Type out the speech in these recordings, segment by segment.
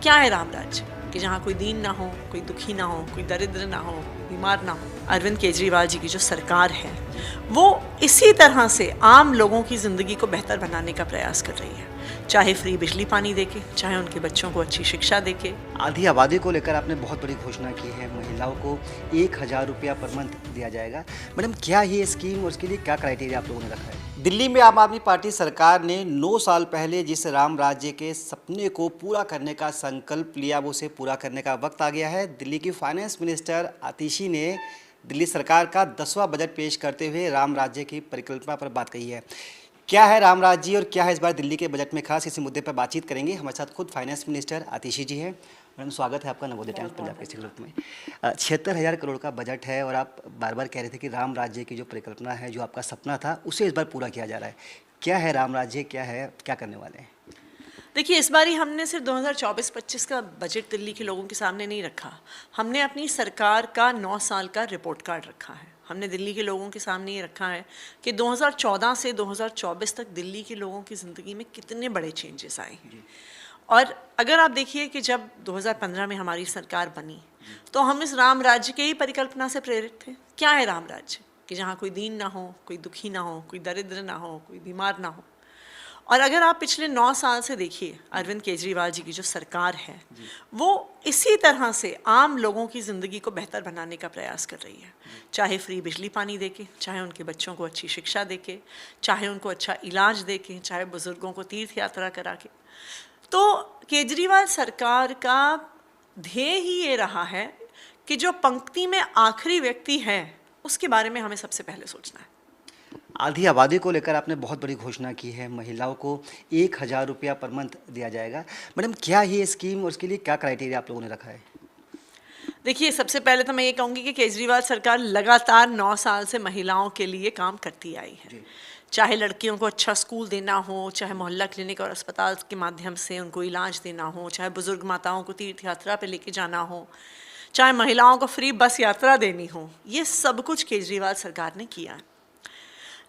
क्या है राम राज्य कि जहाँ कोई दीन ना हो, कोई दुखी ना हो, कोई दरिद्र ना हो, बीमार ना हो। अरविंद केजरीवाल जी की जो सरकार है वो इसी तरह से आम लोगों की ज़िंदगी को बेहतर बनाने का प्रयास कर रही है, चाहे फ्री बिजली पानी देके, चाहे उनके बच्चों को अच्छी शिक्षा देके। आधी आबादी को लेकर आपने बहुत बड़ी घोषणा की है, महिलाओं को 1,000 रुपया पर मंथ दिया जाएगा। मैडम, क्या ये स्कीम और उसके लिए क्या क्राइटेरिया आप लोगों ने रखा है? दिल्ली में आम आदमी पार्टी सरकार ने 9 साल पहले जिस राम राज्य के सपने को पूरा करने का संकल्प लिया, वो उसे पूरा करने का वक्त आ गया है। दिल्ली की फाइनेंस मिनिस्टर आतिशी ने दिल्ली सरकार का 10वां बजट पेश करते हुए राम राज्य की परिकल्पना पर बात कही है। क्या है राम राज्य और क्या है इस बार दिल्ली के बजट में खास, इसी मुद्दे पर बातचीत करेंगे। हमारे साथ खुद फाइनेंस मिनिस्टर आतिशी जी हैं। मैडम, स्वागत है आपका नवोदय टाइम्स पंजाब के ग्रुप में। 76,000 करोड़ का बजट है और आप बार बार कह रहे थे कि राम राज्य की जो परिकल्पना है, जो आपका सपना था, उसे इस बार पूरा किया जा रहा है। क्या है राम राज्य, क्या है, क्या करने वाले हैं? देखिए, इस बार ही हमने सिर्फ 2024-25 का बजट दिल्ली के लोगों के सामने नहीं रखा, हमने अपनी सरकार का 9 साल का रिपोर्ट कार्ड रखा है। हमने दिल्ली के लोगों के सामने ये रखा है कि 2014 से 2024 तक दिल्ली के लोगों की ज़िंदगी में कितने बड़े चेंजेस आए हैं। और अगर आप देखिए कि जब 2015 में हमारी सरकार बनी तो हम इस राम राज्य के ही परिकल्पना से प्रेरित थे। क्या है राम राज्य कि जहाँ कोई दीन ना हो, कोई दुखी ना हो, कोई दरिद्र ना हो, कोई बीमार ना हो। और अगर आप पिछले 9 साल से देखिए, अरविंद केजरीवाल जी की जो सरकार है वो इसी तरह से आम लोगों की ज़िंदगी को बेहतर बनाने का प्रयास कर रही है, चाहे फ्री बिजली पानी देके, चाहे उनके बच्चों को अच्छी शिक्षा देके, चाहे उनको अच्छा इलाज देके, चाहे बुज़ुर्गों को तीर्थ यात्रा करा के। तो केजरीवाल सरकार का ध्येय ही ये रहा है कि जो पंक्ति में आखिरी व्यक्ति है उसके बारे में हमें सबसे पहले सोचना है। आधी आबादी को लेकर आपने बहुत बड़ी घोषणा की है, महिलाओं को 1,000 रुपया पर मंथ दिया जाएगा। मैडम, क्या ये स्कीम और उसके लिए क्या क्राइटेरिया आप लोगों ने रखा है? देखिए, सबसे पहले तो मैं ये कहूँगी कि केजरीवाल सरकार लगातार 9 साल से महिलाओं के लिए काम करती आई है। चाहे लड़कियों को अच्छा स्कूल देना हो, चाहे मोहल्ला क्लिनिक और अस्पताल के माध्यम से उनको इलाज देना हो, चाहे बुजुर्ग माताओं को तीर्थ यात्रा पे लेके जाना हो, चाहे महिलाओं को फ्री बस यात्रा देनी हो, ये सब कुछ केजरीवाल सरकार ने किया है।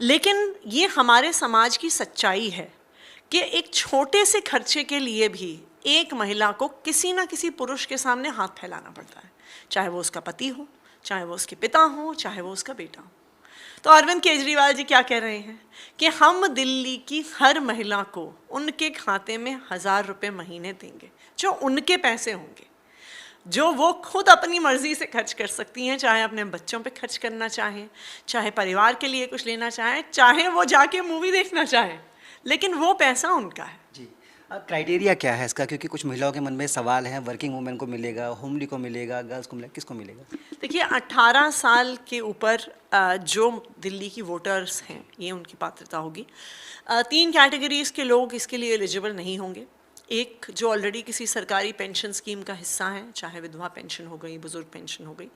लेकिन ये हमारे समाज की सच्चाई है कि एक छोटे से खर्चे के लिए भी एक महिला को किसी ना किसी पुरुष के सामने हाथ फैलाना पड़ता है, चाहे वो उसका पति हो, चाहे वो उसके पिता हो, चाहे वो उसका बेटा हो। तो अरविंद केजरीवाल जी क्या कह रहे हैं कि हम दिल्ली की हर महिला को उनके खाते में 1,000 रुपये महीने देंगे, जो उनके पैसे होंगे, जो वो खुद अपनी मर्जी से खर्च कर सकती हैं, चाहे अपने बच्चों पे खर्च करना चाहें, चाहे परिवार के लिए कुछ लेना चाहें, चाहे वो जाके मूवी देखना चाहें, लेकिन वो पैसा उनका है। जी, क्राइटेरिया क्या है इसका? क्योंकि कुछ महिलाओं के मन में सवाल हैं, वर्किंग वुमेन को मिलेगा, होमली को मिलेगा, गर्ल्स को मिलेगा, किसको मिलेगा? देखिए, 18 साल के ऊपर जो दिल्ली की वोटर्स हैं, ये उनकी पात्रता होगी। 3 कैटेगरीज़ के लोग इसके लिए एलिजिबल नहीं होंगे। एक, जो ऑलरेडी किसी सरकारी पेंशन स्कीम का हिस्सा हैं, चाहे विधवा पेंशन हो गई, बुजुर्ग पेंशन हो गई।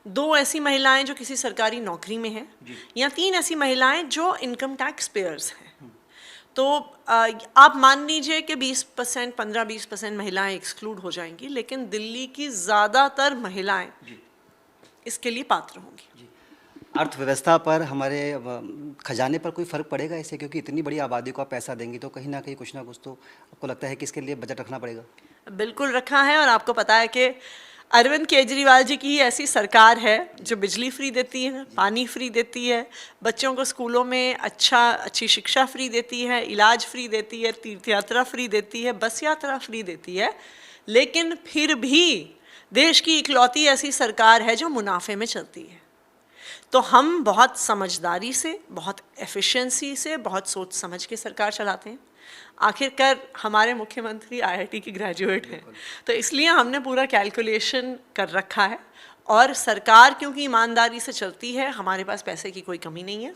2 ऐसी महिलाएं जो किसी सरकारी नौकरी में हैं, या 3 ऐसी महिलाएं जो इनकम टैक्स पेयर्स हैं। तो आप मान लीजिए कि 20%, 15-20% महिलाएं एक्सक्लूड हो जाएंगी, लेकिन दिल्ली की ज़्यादातर महिलाएं इसके लिए पात्र होंगी। अर्थव्यवस्था पर, हमारे खजाने पर कोई फ़र्क पड़ेगा इससे? क्योंकि इतनी बड़ी आबादी को आप पैसा देंगी तो कहीं ना कहीं कुछ ना कुछ तो आपको लगता है कि इसके लिए बजट रखना पड़ेगा। बिल्कुल रखा है, और आपको पता है कि अरविंद केजरीवाल जी की ही ऐसी सरकार है जो बिजली फ्री देती है, पानी फ्री देती है, बच्चों को स्कूलों में अच्छी शिक्षा फ्री देती है, इलाज फ्री देती है, तीर्थ यात्रा फ्री देती है, बस यात्रा फ्री देती है। लेकिन फिर भी देश की इकलौती ऐसी सरकार है जो मुनाफे में चलती है। तो हम बहुत समझदारी से, बहुत एफिशिएंसी से, बहुत सोच समझ के सरकार चलाते हैं। आखिरकार हमारे मुख्यमंत्री IIT के ग्रेजुएट हैं, तो इसलिए हमने पूरा कैलकुलेशन कर रखा है। और सरकार क्योंकि ईमानदारी से चलती है, हमारे पास पैसे की कोई कमी नहीं है,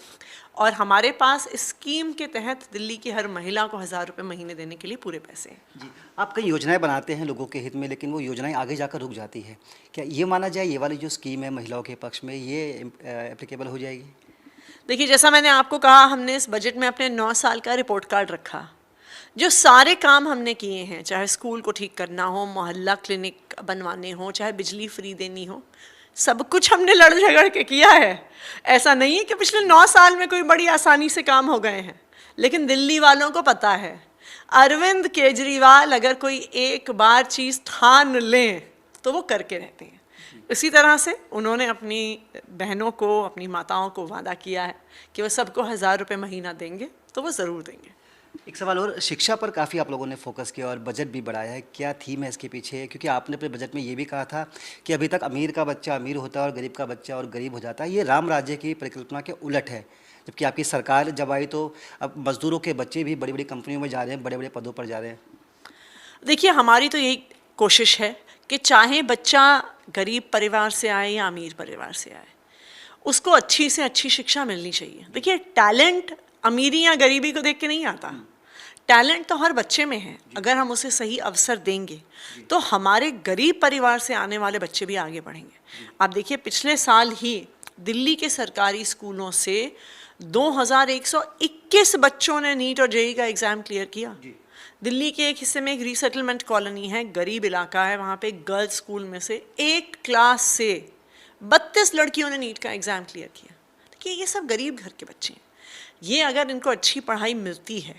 और हमारे पास इस स्कीम के तहत दिल्ली की हर महिला को 1,000 रुपये महीने देने के लिए पूरे पैसे हैं। जी, आप कई योजनाएं बनाते हैं लोगों के हित में, लेकिन वो योजनाएं आगे जाकर रुक जाती है। क्या ये माना जाए ये वाली जो स्कीम है महिलाओं के पक्ष में, ये एप्लीकेबल हो जाएगी? देखिए, जैसा मैंने आपको कहा, हमने इस बजट में अपने 9 साल का रिपोर्ट कार्ड रखा। जो सारे काम हमने किए हैं, चाहे स्कूल को ठीक करना हो, मोहल्ला क्लिनिक बनवाने हो, चाहे बिजली फ्री देनी हो, सब कुछ हमने लड़ झगड़ के किया है। ऐसा नहीं है कि पिछले 9 साल में कोई बड़ी आसानी से काम हो गए हैं, लेकिन दिल्ली वालों को पता है अरविंद केजरीवाल अगर कोई एक बार चीज़ ठान लें तो वो करके रहते हैं। इसी तरह से उन्होंने अपनी बहनों को, अपनी माताओं को वादा किया है कि वो सबको 1000 रुपये महीना देंगे, तो वो ज़रूर देंगे। एक सवाल और, शिक्षा पर काफ़ी आप लोगों ने फोकस किया और बजट भी बढ़ाया है, क्या थीम है इसके पीछे? क्योंकि आपने अपने बजट में ये भी कहा था कि अभी तक अमीर का बच्चा अमीर होता है और गरीब का बच्चा और गरीब हो जाता है, ये राम राज्य की परिकल्पना के उलट है। जबकि आपकी सरकार जब आई तो अब मजदूरों के बच्चे भी बड़ी बड़ी कंपनियों में जा रहे हैं, बड़े बड़े पदों पर जा रहे हैं। देखिए, हमारी तो यही कोशिश है कि चाहे बच्चा गरीब परिवार से आए या अमीर परिवार से आए, उसको अच्छी से अच्छी शिक्षा मिलनी चाहिए। देखिए, टैलेंट अमीरी या गरीबी को देख के नहीं आता, टैलेंट तो हर बच्चे में है। अगर हम उसे सही अवसर देंगे तो हमारे गरीब परिवार से आने वाले बच्चे भी आगे बढ़ेंगे। आप देखिए, पिछले साल ही दिल्ली के सरकारी स्कूलों से 2121 बच्चों ने नीट और जेईई का एग्ज़ाम क्लियर किया। दिल्ली के एक हिस्से में एक रीसेटलमेंट कॉलोनी है, गरीब इलाका है, वहाँ पे गर्ल्स स्कूल में से एक क्लास से 32 लड़कियों ने नीट का एग्ज़ाम क्लियर किया। देखिए, ये सब गरीब घर के बच्चे हैं। ये अगर इनको अच्छी पढ़ाई मिलती है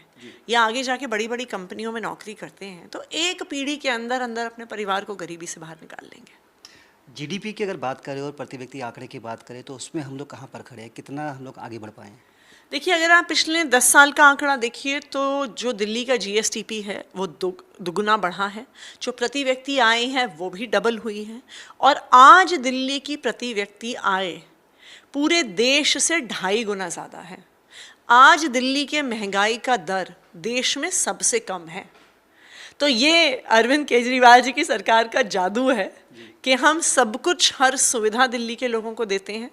या आगे जाके बड़ी बड़ी कंपनियों में नौकरी करते हैं तो एक पीढ़ी के अंदर अंदर अपने परिवार को गरीबी से बाहर निकाल लेंगे। जीडीपी की अगर बात करें और प्रति व्यक्ति आंकड़े की बात करें तो उसमें हम लोग कहाँ पर खड़े हैं, कितना हम लोग आगे बढ़ पाए हैं? देखिए, अगर आप पिछले 10 साल का आंकड़ा देखिए तो जो दिल्ली का जीएसटीपी है वो दुगुना बढ़ा है, जो प्रति व्यक्ति आय है वो भी डबल हुई है, और आज दिल्ली की प्रति व्यक्ति आय पूरे देश से 2.5 गुना ज़्यादा है। आज दिल्ली के महंगाई का दर देश में सबसे कम है। तो ये अरविंद केजरीवाल जी की सरकार का जादू है कि हम सब कुछ, हर सुविधा दिल्ली के लोगों को देते हैं,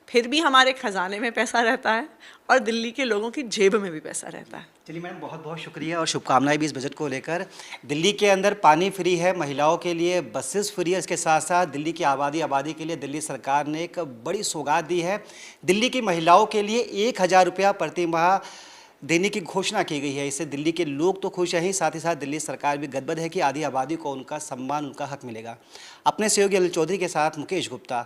फिर भी हमारे खजाने में पैसा रहता है और दिल्ली के लोगों की जेब में भी पैसा रहता है। चलिए मैडम, बहुत बहुत शुक्रिया और शुभकामनाएं भी इस बजट को लेकर। दिल्ली के अंदर पानी फ्री है, महिलाओं के लिए बसेस फ्री है, इसके साथ साथ दिल्ली की आबादी के लिए दिल्ली सरकार ने एक बड़ी सौगात दी है। दिल्ली की महिलाओं के लिए 1000 रुपया प्रति माह देने की घोषणा की गई है। इससे दिल्ली के लोग तो खुश हैं ही, साथ ही साथ दिल्ली सरकार भी गदगद है कि आधी आबादी को उनका सम्मान, उनका हक मिलेगा। अपने सहयोगी अनिल चौधरी के साथ मुकेश गुप्ता,